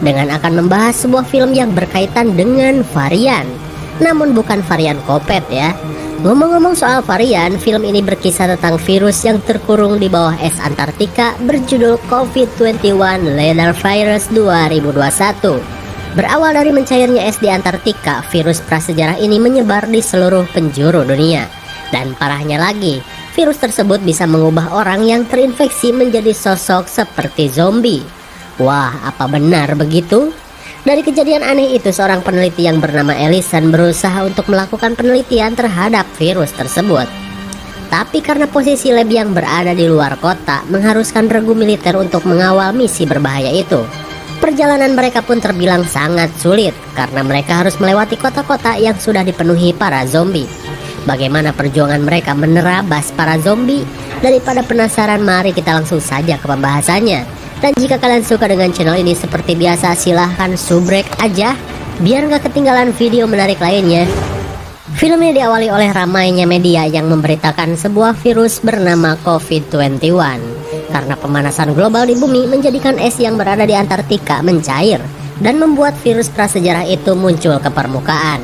dengan akan membahas sebuah film yang berkaitan dengan varian. Namun bukan varian Kopet ya. Ngomong-ngomong soal varian, film ini berkisah tentang virus yang terkurung di bawah es Antartika berjudul COVID-21 Lethal Virus 2021. Berawal dari mencairnya es di Antartika, virus prasejarah ini menyebar di seluruh penjuru dunia. Dan parahnya lagi, virus tersebut bisa mengubah orang yang terinfeksi menjadi sosok seperti zombie. Wah, apa benar begitu? Dari kejadian aneh itu, seorang peneliti yang bernama Ellison berusaha untuk melakukan penelitian terhadap virus tersebut. Tapi karena posisi lab yang berada di luar kota mengharuskan regu militer untuk mengawal misi berbahaya itu, perjalanan mereka pun terbilang sangat sulit karena mereka harus melewati kota-kota yang sudah dipenuhi para zombie. Bagaimana perjuangan mereka menerabas para zombie? Daripada penasaran, mari kita langsung saja ke pembahasannya. Dan jika kalian suka dengan channel ini, seperti biasa silahkan subrek aja biar gak ketinggalan video menarik lainnya. Film ini diawali oleh ramainya media yang memberitakan sebuah virus bernama COVID-21 karena pemanasan global di bumi menjadikan es yang berada di Antartika mencair dan membuat virus prasejarah itu muncul ke permukaan.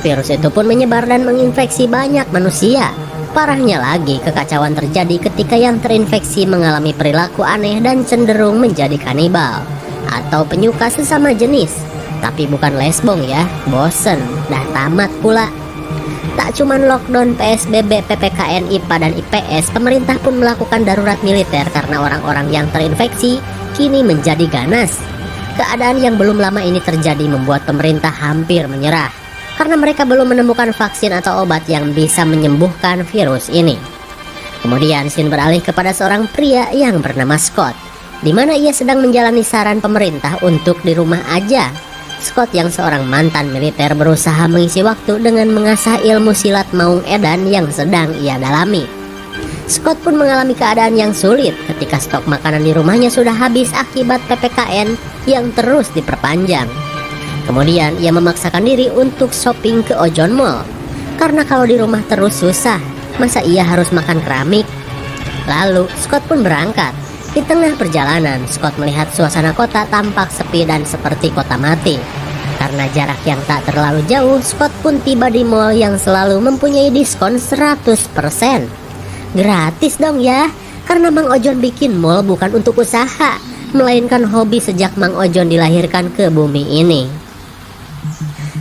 Virus itu pun menyebar dan menginfeksi banyak manusia. Parahnya lagi, kekacauan terjadi ketika yang terinfeksi mengalami perilaku aneh dan cenderung menjadi kanibal atau penyuka sesama jenis. Tapi bukan lesbong ya, bosen, dah tamat pula. Tak cuman lockdown, PSBB, PPKN, IPA, dan IPS, pemerintah pun melakukan darurat militer karena orang-orang yang terinfeksi kini menjadi ganas. Keadaan yang belum lama ini terjadi membuat pemerintah hampir menyerah karena mereka belum menemukan vaksin atau obat yang bisa menyembuhkan virus ini. Kemudian scene beralih kepada seorang pria yang bernama Scott, di mana ia sedang menjalani saran pemerintah untuk di rumah aja. Scott yang seorang mantan militer berusaha mengisi waktu dengan mengasah ilmu silat Maung Edan yang sedang ia dalami. Scott pun mengalami keadaan yang sulit ketika stok makanan di rumahnya sudah habis akibat PPKN yang terus diperpanjang. Kemudian ia memaksakan diri untuk shopping ke Ojon Mall karena kalau di rumah terus susah, masa ia harus makan keramik. Lalu Scott pun berangkat. Di tengah perjalanan, Scott melihat suasana kota tampak sepi dan seperti kota mati. Karena jarak yang tak terlalu jauh, Scott pun tiba di mall yang selalu mempunyai diskon 100%. Gratis dong ya, karena Mang Ojon bikin mall bukan untuk usaha, melainkan hobi sejak Mang Ojon dilahirkan ke bumi ini.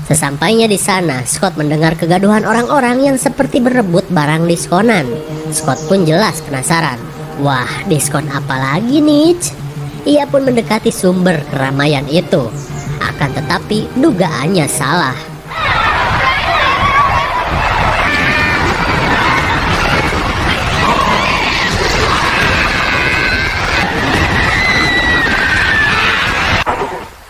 Sesampainya di sana, Scott mendengar kegaduhan orang-orang yang seperti berebut barang diskonan. Scott pun jelas penasaran. Wah, diskon apa lagi nih? Ia pun mendekati sumber keramaian itu. Akan tetapi dugaannya salah.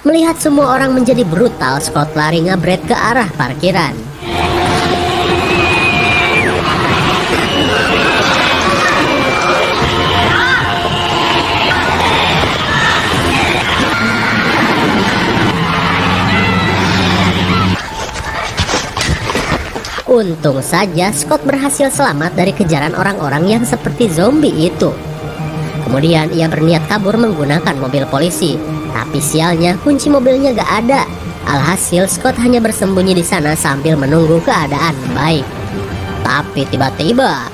Melihat semua orang menjadi brutal, Scott lari ngabret ke arah parkiran. Untung saja Scott berhasil selamat dari kejaran orang-orang yang seperti zombie itu. Kemudian ia berniat kabur menggunakan mobil polisi. Tapi sialnya kunci mobilnya gak ada. Alhasil Scott hanya bersembunyi di sana sambil menunggu keadaan baik. Tapi tiba-tiba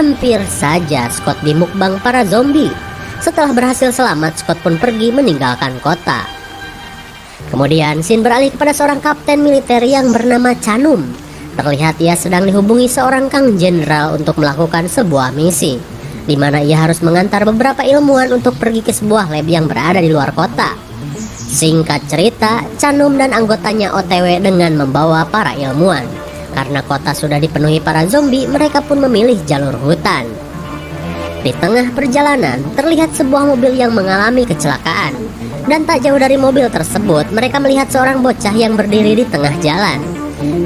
hampir saja Scott dimukbang para zombie. Setelah berhasil selamat, Scott pun pergi meninggalkan kota. Kemudian scene beralih kepada seorang kapten militer yang bernama Chanum. Terlihat ia sedang dihubungi seorang kang jenderal untuk melakukan sebuah misi, di mana ia harus mengantar beberapa ilmuwan untuk pergi ke sebuah lab yang berada di luar kota. Singkat cerita, Chanum dan anggotanya OTW dengan membawa para ilmuwan. Karena kota sudah dipenuhi para zombie, mereka pun memilih jalur hutan. Di tengah perjalanan, terlihat sebuah mobil yang mengalami kecelakaan. Dan tak jauh dari mobil tersebut, mereka melihat seorang bocah yang berdiri di tengah jalan.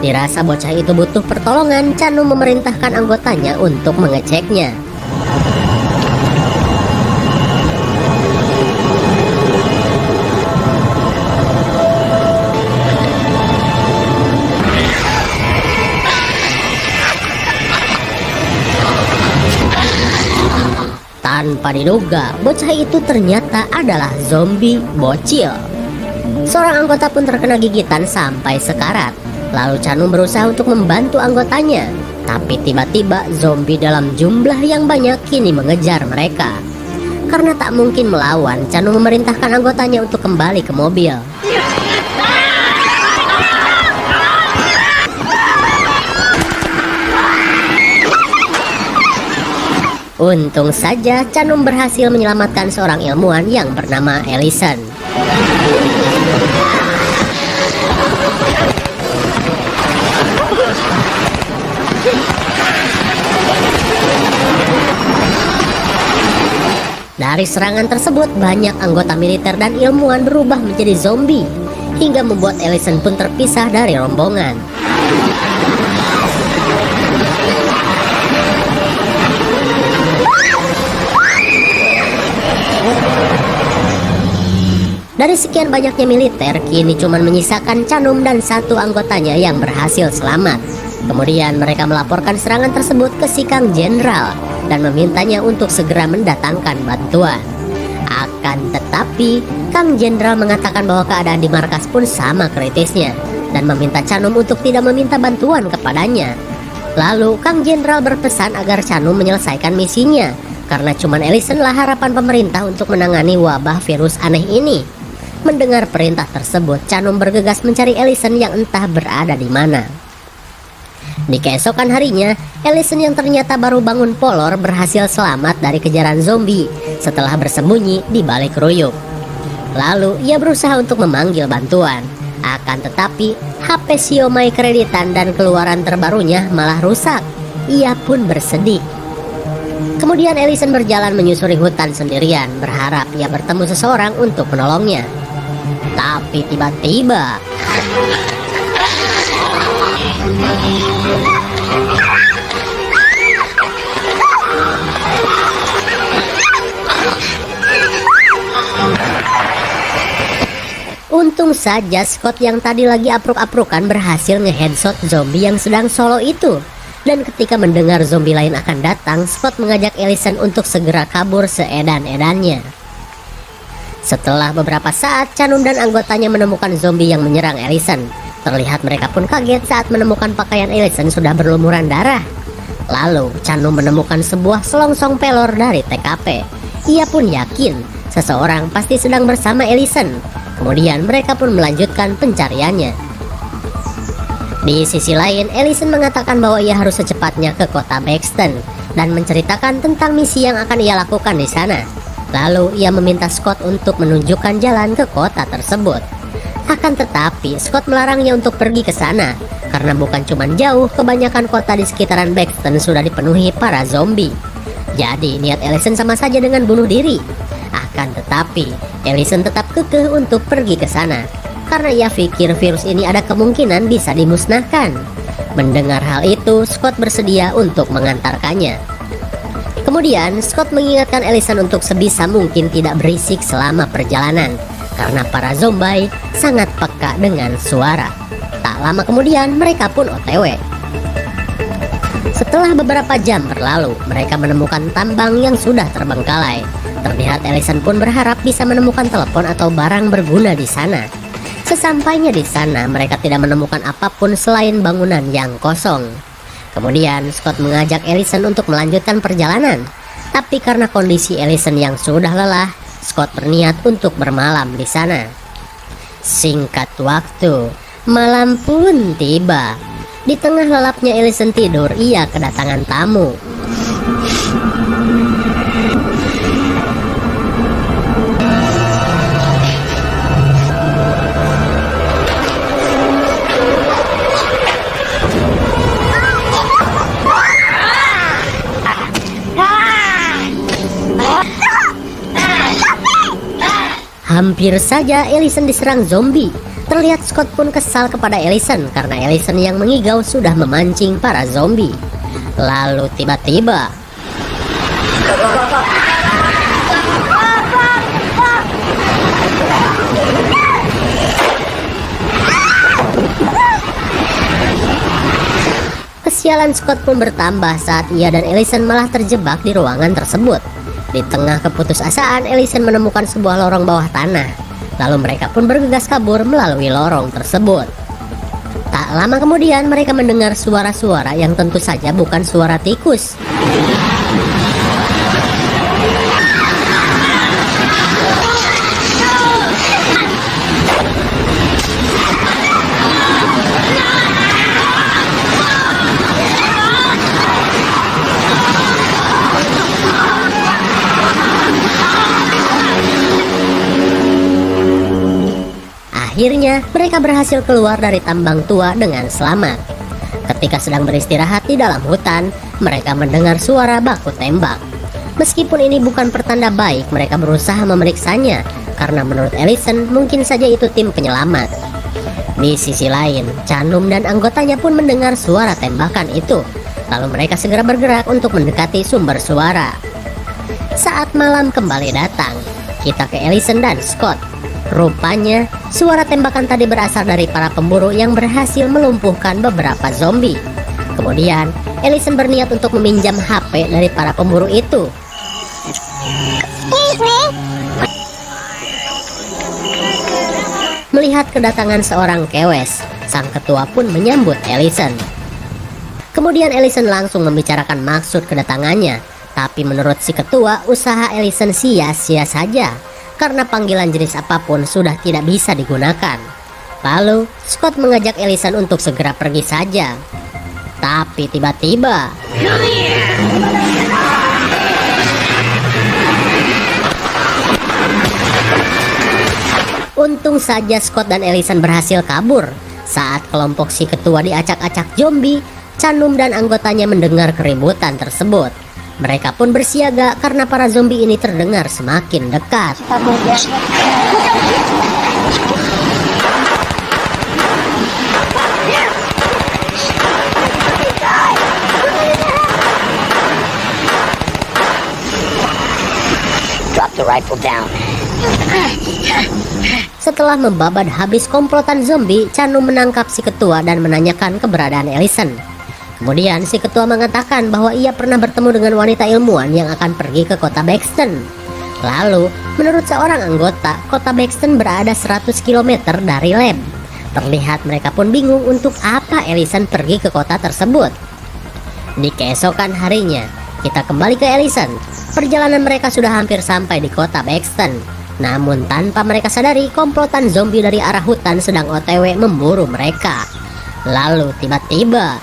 Dirasa bocah itu butuh pertolongan, Chanum memerintahkan anggotanya untuk mengeceknya. Tanpa diduga, bocah itu ternyata adalah zombie bocil. Seorang anggota pun terkena gigitan sampai sekarat. Lalu Chanum berusaha untuk membantu anggotanya, tapi tiba-tiba zombie dalam jumlah yang banyak kini mengejar mereka. Karena tak mungkin melawan, Chanum memerintahkan anggotanya untuk kembali ke mobil. Untung saja Chanum berhasil menyelamatkan seorang ilmuwan yang bernama Ellison. Dari serangan tersebut, banyak anggota militer dan ilmuwan berubah menjadi zombie, hingga membuat Ellison pun terpisah dari rombongan. Dari sekian banyaknya militer, kini cuma menyisakan Chanum dan satu anggotanya yang berhasil selamat. Kemudian mereka melaporkan serangan tersebut ke si Kang Jenderal dan memintanya untuk segera mendatangkan bantuan. Akan tetapi, Kang Jenderal mengatakan bahwa keadaan di markas pun sama kritisnya dan meminta Chanum untuk tidak meminta bantuan kepadanya. Lalu Kang Jenderal berpesan agar Chanum menyelesaikan misinya, karena cuman Ellison lah harapan pemerintah untuk menangani wabah virus aneh ini. Mendengar perintah tersebut, Chanum bergegas mencari Ellison yang entah berada di mana. Di keesokan harinya, Ellison yang ternyata baru bangun polor berhasil selamat dari kejaran zombie setelah bersembunyi di balik ruyuk. Lalu ia berusaha untuk memanggil bantuan. Akan tetapi, HP Xiaomi kreditan dan keluaran terbarunya malah rusak. Ia pun bersedih. Kemudian Ellison berjalan menyusuri hutan sendirian, berharap ia bertemu seseorang untuk menolongnya. Tapi tiba-tiba untung saja Scott yang tadi lagi apruk-aprukan berhasil ngeheadshot zombie yang sedang solo itu. Dan ketika mendengar zombie lain akan datang, Scott mengajak Ellison untuk segera kabur seedan-edannya. Setelah beberapa saat, Chanum dan anggotanya menemukan zombie yang menyerang Ellison. Terlihat mereka pun kaget saat menemukan pakaian Ellison sudah berlumuran darah. Lalu, Chanum menemukan sebuah selongsong pelor dari TKP. Ia pun yakin seseorang pasti sedang bersama Ellison. Kemudian mereka pun melanjutkan pencariannya. Di sisi lain, Ellison mengatakan bahwa ia harus secepatnya ke kota Baxton dan menceritakan tentang misi yang akan ia lakukan di sana. Lalu ia meminta Scott untuk menunjukkan jalan ke kota tersebut. Akan tetapi Scott melarangnya untuk pergi ke sana karena bukan cuma jauh, kebanyakan kota di sekitaran Baxton sudah dipenuhi para zombie. Jadi niat Ellison sama saja dengan bunuh diri. Akan tetapi Ellison tetap kekeh untuk pergi ke sana karena ia pikir virus ini ada kemungkinan bisa dimusnahkan. Mendengar hal itu, Scott bersedia untuk mengantarkannya. Kemudian Scott mengingatkan Ellison untuk sebisa mungkin tidak berisik selama perjalanan karena para zombie sangat peka dengan suara. Tak lama kemudian mereka pun OTW. Setelah beberapa jam berlalu, mereka menemukan tambang yang sudah terbengkalai. Terlihat Ellison pun berharap bisa menemukan telepon atau barang berguna di sana. Sesampainya di sana, mereka tidak menemukan apapun selain bangunan yang kosong. Kemudian Scott mengajak Ellison untuk melanjutkan perjalanan. Tapi karena kondisi Ellison yang sudah lelah, Scott berniat untuk bermalam di sana. Singkat waktu, malam pun tiba. Di tengah lelapnya Ellison tidur, ia kedatangan tamu. Hampir saja Ellison diserang zombie. Terlihat Scott pun kesal kepada Ellison karena Ellison yang mengigau sudah memancing para zombie. Lalu tiba-tiba kesialan Scott pun bertambah saat ia dan Ellison malah terjebak di ruangan tersebut. Di tengah keputusasaan, Ellison menemukan sebuah lorong bawah tanah. Lalu mereka pun bergegas kabur melalui lorong tersebut. Tak lama kemudian mereka mendengar suara-suara yang tentu saja bukan suara tikus. Akhirnya, mereka berhasil keluar dari tambang tua dengan selamat. Ketika sedang beristirahat di dalam hutan, mereka mendengar suara baku tembak. Meskipun ini bukan pertanda baik, mereka berusaha memeriksanya, karena menurut Ellison mungkin saja itu tim penyelamat. Di sisi lain, Canum dan anggotanya pun mendengar suara tembakan itu. Lalu mereka segera bergerak untuk mendekati sumber suara. Saat malam kembali datang, kita ke Ellison dan Scott. Rupanya, suara tembakan tadi berasal dari para pemburu yang berhasil melumpuhkan beberapa zombie. Kemudian, Ellison berniat untuk meminjam HP dari para pemburu itu. Melihat kedatangan seorang kewes, sang ketua pun menyambut Ellison. Kemudian Ellison langsung membicarakan maksud kedatangannya. Tapi menurut si ketua, usaha Ellison sia-sia saja, karena panggilan jenis apapun sudah tidak bisa digunakan. Lalu, Scott mengajak Ellison untuk segera pergi saja. Tapi tiba-tiba untung saja Scott dan Ellison berhasil kabur. Saat kelompok si ketua diacak-acak zombie, Canum dan anggotanya mendengar keributan tersebut. Mereka pun bersiaga karena para zombie ini terdengar semakin dekat. Drop the rifle down. Setelah membabat habis komplotan zombie, Canum menangkap si ketua dan menanyakan keberadaan Ellison. Kemudian si ketua mengatakan bahwa ia pernah bertemu dengan wanita ilmuwan yang akan pergi ke kota Baxton. Lalu, menurut seorang anggota, kota Baxton berada 100 km dari lab. Terlihat mereka pun bingung untuk apa Ellison pergi ke kota tersebut. Di keesokan harinya, kita kembali ke Ellison. Perjalanan mereka sudah hampir sampai di kota Baxton. Namun tanpa mereka sadari, komplotan zombie dari arah hutan sedang OTW memburu mereka. Lalu tiba-tiba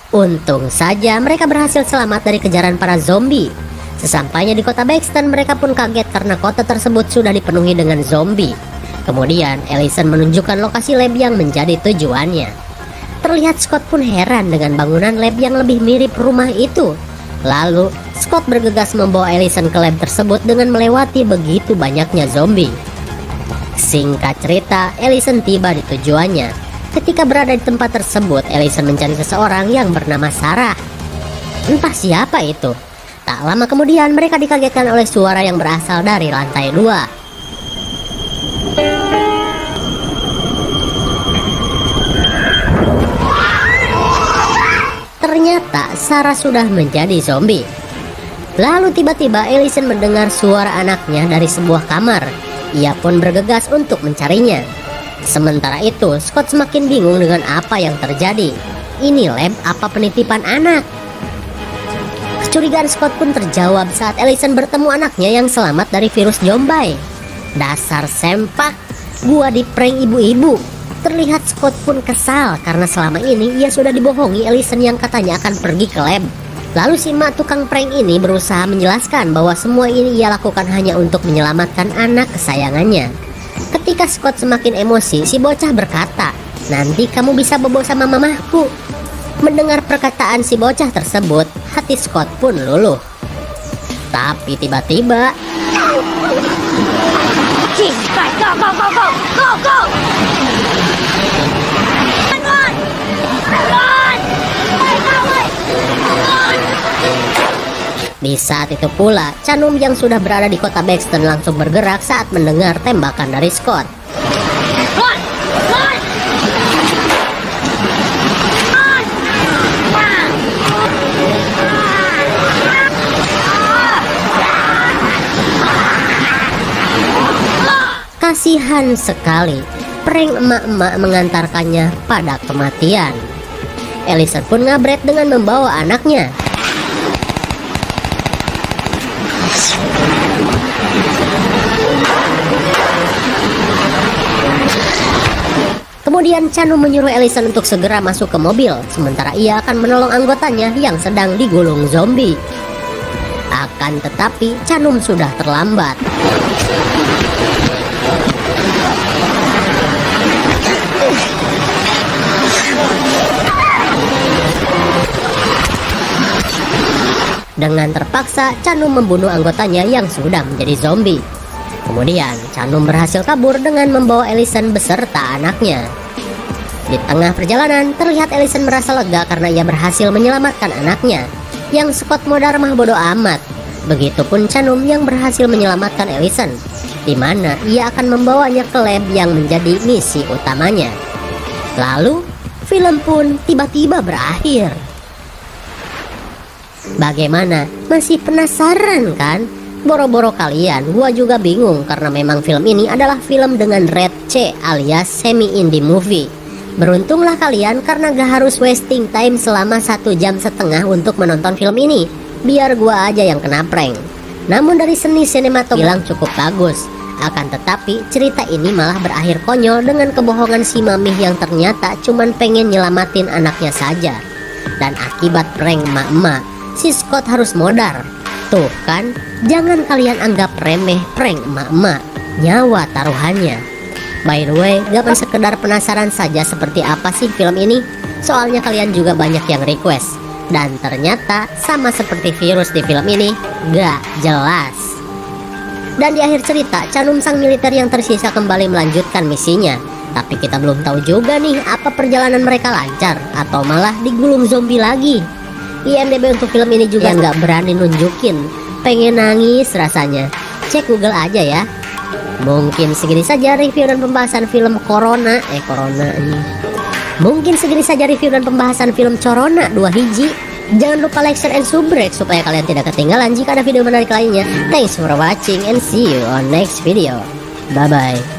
untung saja mereka berhasil selamat dari kejaran para zombie. Sesampainya di kota Baxton, mereka pun kaget karena kota tersebut sudah dipenuhi dengan zombie. Kemudian Ellison menunjukkan lokasi lab yang menjadi tujuannya. Terlihat Scott pun heran dengan bangunan lab yang lebih mirip rumah itu. Lalu Scott bergegas membawa Ellison ke lab tersebut dengan melewati begitu banyaknya zombie. Singkat cerita, Ellison tiba di tujuannya. Ketika berada di tempat tersebut, Ellison mencari seseorang yang bernama Sarah. Entah siapa itu. Tak lama kemudian mereka dikagetkan oleh suara yang berasal dari lantai 2. Ternyata Sarah sudah menjadi zombie. Lalu tiba-tiba Ellison mendengar suara anaknya dari sebuah kamar. Ia pun bergegas untuk mencarinya. Sementara itu, Scott semakin bingung dengan apa yang terjadi. Ini lab apa penitipan anak? Kecurigaan Scott pun terjawab saat Ellison bertemu anaknya yang selamat dari virus zombie. Dasar sempak, gua di prank ibu-ibu. Terlihat Scott pun kesal karena selama ini ia sudah dibohongi Ellison yang katanya akan pergi ke lab. Lalu si mak tukang prank ini berusaha menjelaskan bahwa semua ini ia lakukan hanya untuk menyelamatkan anak kesayangannya. Ketika Ketika Scott semakin emosi, si bocah berkata, "Nanti kamu bisa bobo sama mamahku." Mendengar perkataan si bocah tersebut, hati Scott pun luluh. Tapi tiba-tiba di saat itu pula, Canum yang sudah berada di kota Baxton langsung bergerak saat mendengar tembakan dari Scott. Kasihan sekali, prank emak-emak mengantarkannya pada kematian. Ellison pun ngabret dengan membawa anaknya. Kemudian Canum menyuruh Ellison untuk segera masuk ke mobil, sementara ia akan menolong anggotanya yang sedang digulung zombie. Akan tetapi Canum sudah terlambat. Dengan terpaksa, Canum membunuh anggotanya yang sudah menjadi zombie. Kemudian, Canum berhasil kabur dengan membawa Ellison beserta anaknya. Di tengah perjalanan, terlihat Ellison merasa lega karena ia berhasil menyelamatkan anaknya. Yang Scott modar mah bodoh amat. Begitupun Canum yang berhasil menyelamatkan Ellison, di mana ia akan membawanya ke lab yang menjadi misi utamanya. Lalu, film pun tiba-tiba berakhir. Bagaimana? Masih penasaran kan? Boro-boro kalian, gua juga bingung karena memang film ini adalah film dengan rate C alias semi indie movie. Beruntunglah kalian karena gak harus wasting time selama 1,5 jam untuk menonton film ini. Biar gua aja yang kena prank. Namun dari seni sinematografi bilang cukup bagus. Akan tetapi cerita ini malah berakhir konyol dengan kebohongan si mamih yang ternyata cuman pengen nyelamatin anaknya saja. Dan akibat prank emak-emak, si Scott harus modar. Tuh kan, jangan kalian anggap remeh prank emak-emak, nyawa taruhannya. By the way, gak sekedar penasaran saja seperti apa sih film ini? Soalnya kalian juga banyak yang request. Dan ternyata sama seperti virus di film ini, gak jelas. Dan di akhir cerita, Canum sang militer yang tersisa kembali melanjutkan misinya. Tapi kita belum tahu juga nih apa perjalanan mereka lancar atau malah digulung zombie lagi. IMDb untuk film ini juga nggak berani nunjukin. Pengen nangis rasanya. Cek Google aja ya. Mungkin segini saja review dan pembahasan film Corona ini. Mungkin segini saja review dan pembahasan film Corona 2 hiji. Jangan lupa like, share, and subscribe supaya kalian tidak ketinggalan jika ada video menarik lainnya. Thanks for watching and see you on next video. Bye bye.